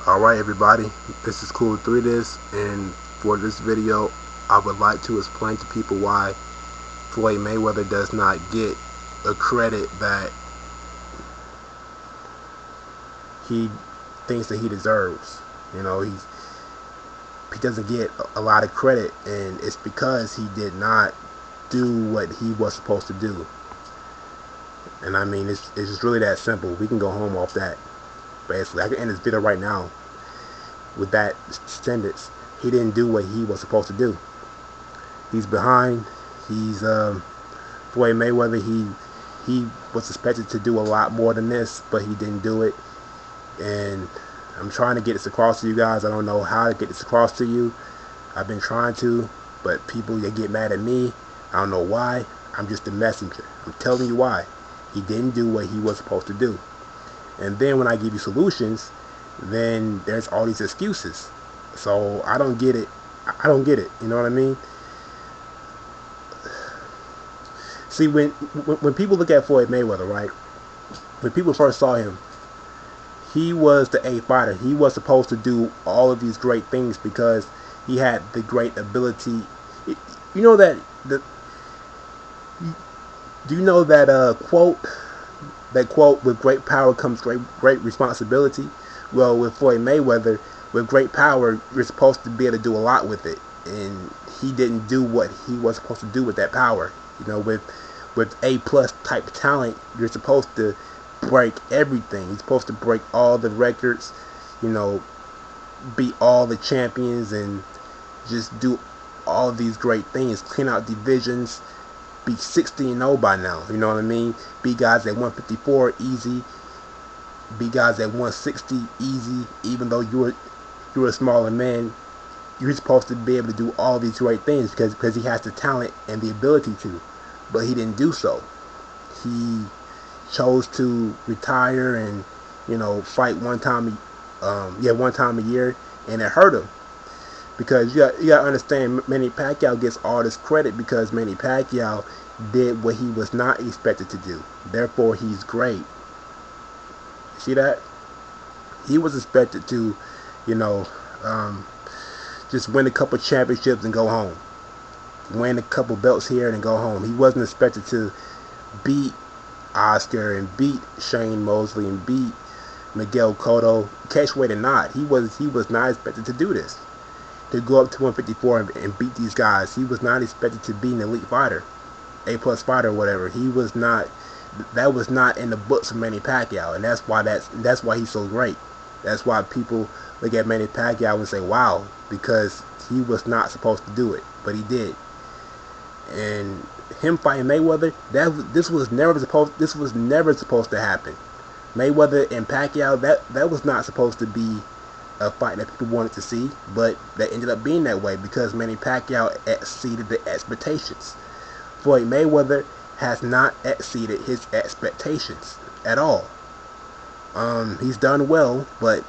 Alright everybody, this is Cool 3 this, and for this video I would like to explain to people why Floyd Mayweather does not get a credit that he thinks that he deserves. You know, he doesn't get a lot of credit, and it's because he did not do what he was supposed to do. And I mean, it's just really that simple. We can go home off that. Basically, I can end this video right now with that sentence. He didn't do what he was supposed to do. He's behind. He's Floyd Mayweather. He was expected to do a lot more than this, but he didn't do it. And I'm trying to get this across to you guys. I don't know how to get this across to you. I've been trying to, but people, they get mad at me. I don't know why. I'm just a messenger. I'm telling you why. He didn't do what he was supposed to do. And then when I give you solutions, then there's all these excuses. So I don't get it. I don't get it. You know what I mean? See, when people look at Floyd Mayweather, right? When people first saw him, he was the A fighter. He was supposed to do all of these great things because he had the great ability. You know that do you know that quote? That quote, with great power comes great responsibility. Well, with Floyd Mayweather, with great power, you're supposed to be able to do a lot with it, and he didn't do what he was supposed to do with that power. You know, with A+ type talent, you're supposed to break everything. You're supposed to break all the records, you know, beat all the champions, and just do all these great things, clean out divisions, be 60-0 by now. You know what I mean? Beat guys at 154 easy. Beat guys at 160 easy. Even though you're a smaller man, you're supposed to be able to do all these great things because he has the talent and the ability to. But he didn't do so. He chose to retire and, you know, fight one time a year, and it hurt him. Because you got to understand, Manny Pacquiao gets all this credit because Manny Pacquiao did what he was not expected to do. Therefore, he's great. See that? He was expected to, you know, just win a couple championships and go home. Win a couple belts here and go home. He wasn't expected to beat Oscar and beat Shane Mosley and beat Miguel Cotto, catch weight or not. He was not expected to do this. To go up to 154 and beat these guys. He was not expected to be an elite fighter, A+ fighter, or whatever. He was not. That was not in the books of Manny Pacquiao, and that's why he's so great. That's why people look at Manny Pacquiao and say, "Wow," because he was not supposed to do it, but he did. And him fighting Mayweather, this was never supposed to happen. Mayweather and Pacquiao, that was not supposed to be a fight that people wanted to see, but that ended up being that way because Manny Pacquiao exceeded the expectations. Floyd Mayweather has not exceeded his expectations at all. He's done well, but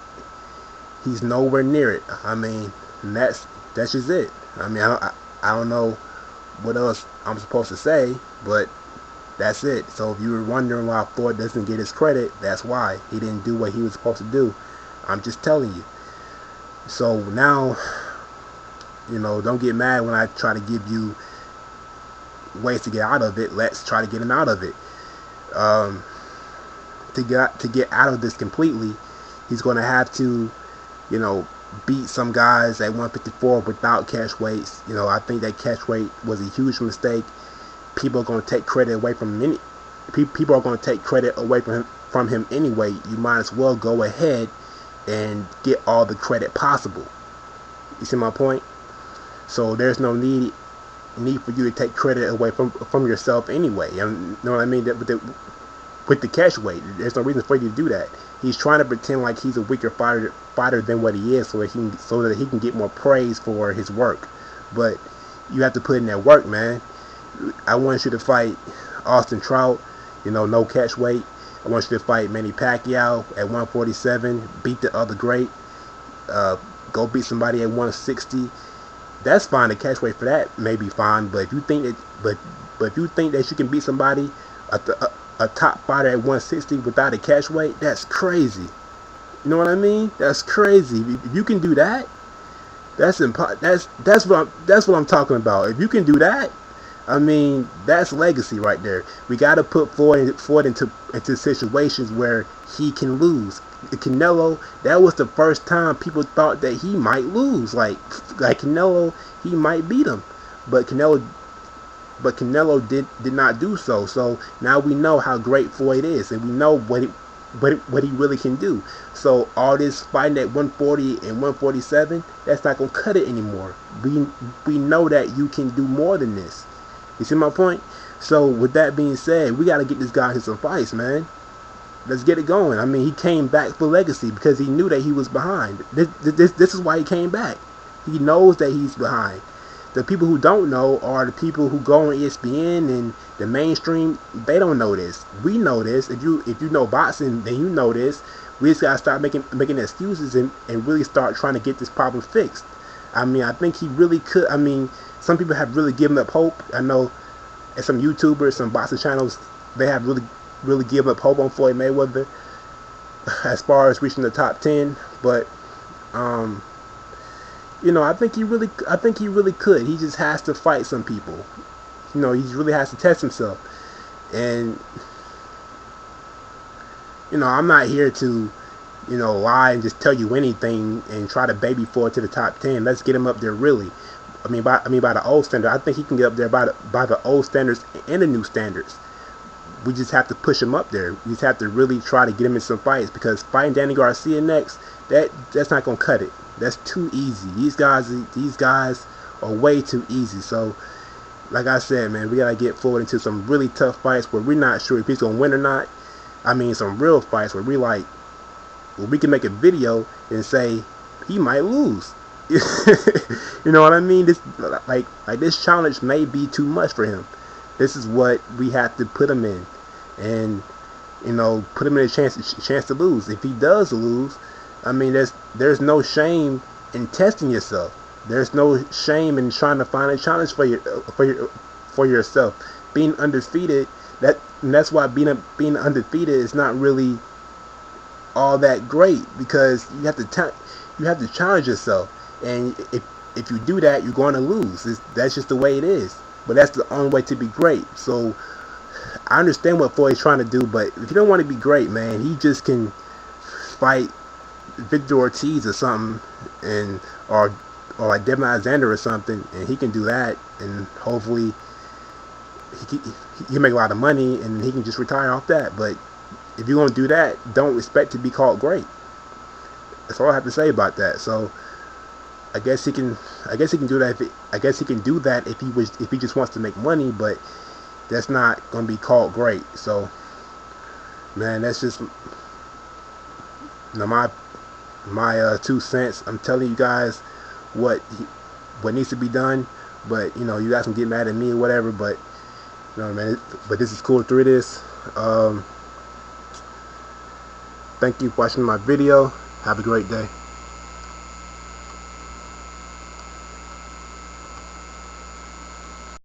he's nowhere near it. I mean, that's just it. I mean, I don't know what else I'm supposed to say, but that's it. So if you were wondering why Floyd doesn't get his credit, that's why. He didn't do what he was supposed to do. I'm just telling you. So now, you know, don't get mad when I try to give you ways to get out of it. Let's try to get him out of it. To get out of this completely, he's going to have to, you know, beat some guys at 154 without catch weights. You know, I think that catch weight was a huge mistake. People are going to take credit away from him. People are going to take credit away from him anyway. You might as well go ahead and get all the credit possible. You see my point? So there's no need for you to take credit away from yourself anyway. You know what I mean? With the catch weight, there's no reason for you to do that. He's trying to pretend like he's a weaker fighter than what he is, so that he can get more praise for his work. But you have to put in that work, man. I want you to fight Austin Trout, you know, no catch weight. I want you to fight Manny Pacquiao at 147, beat the other great, go beat somebody at 160. That's fine. The catch weight for that may be fine, but if you think that you can beat somebody, a top fighter at 160 without a catch weight, that's crazy. You know what I mean? That's crazy. If you can do that, that's what I'm talking about. If you can do that, I mean, that's legacy right there. We got to put Floyd into situations where he can lose. Canelo, that was the first time people thought that he might lose. Like Canelo, he might beat him, but Canelo did not do so. So now we know how great Floyd is, and we know what he really can do. So all this fighting at 140 and 147, that's not gonna cut it anymore. We know that you can do more than this. You see my point? So with that being said, we got to get this guy in some fights, man. Let's get it going. I mean, he came back for legacy because he knew that he was behind. This is why he came back. He knows that he's behind. The people who don't know are the people who go on ESPN and the mainstream. They don't know this. We know this. If you know boxing, then you know this. We just gotta stop making excuses and really start trying to get this problem fixed. I mean, I think he really could. I mean, some people have really given up hope. I know, and some YouTubers, some boxing channels, they have really given up hope on Floyd Mayweather as far as reaching the top 10. But I think he really could. He just has to fight some people. He really has to test himself. And I'm not here to lie and just tell you anything and try to baby Floyd to the top 10. Let's get him up there really. I mean by the old standard. I think he can get up there by the old standards and the new standards. We just have to push him up there. We just have to really try to get him in some fights, because fighting Danny Garcia next, that's not gonna cut it. That's too easy. These guys are way too easy. So, like I said, man, we gotta get Floyd into some really tough fights where we're not sure if he's gonna win or not. I mean, some real fights where we can make a video and say he might lose. You know what I mean? This this challenge may be too much for him. This is what we have to put him in, and put him in a chance to lose. If he does lose, I mean, there's no shame in testing yourself. There's no shame in trying to find a challenge for yourself. Being undefeated, that's why being undefeated is not really all that great, because you have to challenge yourself. And if you do that, you're going to lose. That's just the way it is. But that's the only way to be great. So I understand what Floyd's trying to do, but if you don't want to be great, man, he just can fight Victor Ortiz or something, or like Devin Alexander or something, and he can do that, and hopefully he can make a lot of money, and he can just retire off that. But if you're going to do that, don't expect to be called great. That's all I have to say about that. So I guess he can do that. I guess he can do that if he just wants to make money, but that's not going to be called great. So, man, that's just my 2 cents. I'm telling you guys what needs to be done, but you guys can get mad at me or whatever. But man, but this is cool through this. Thank you for watching my video. Have a great day.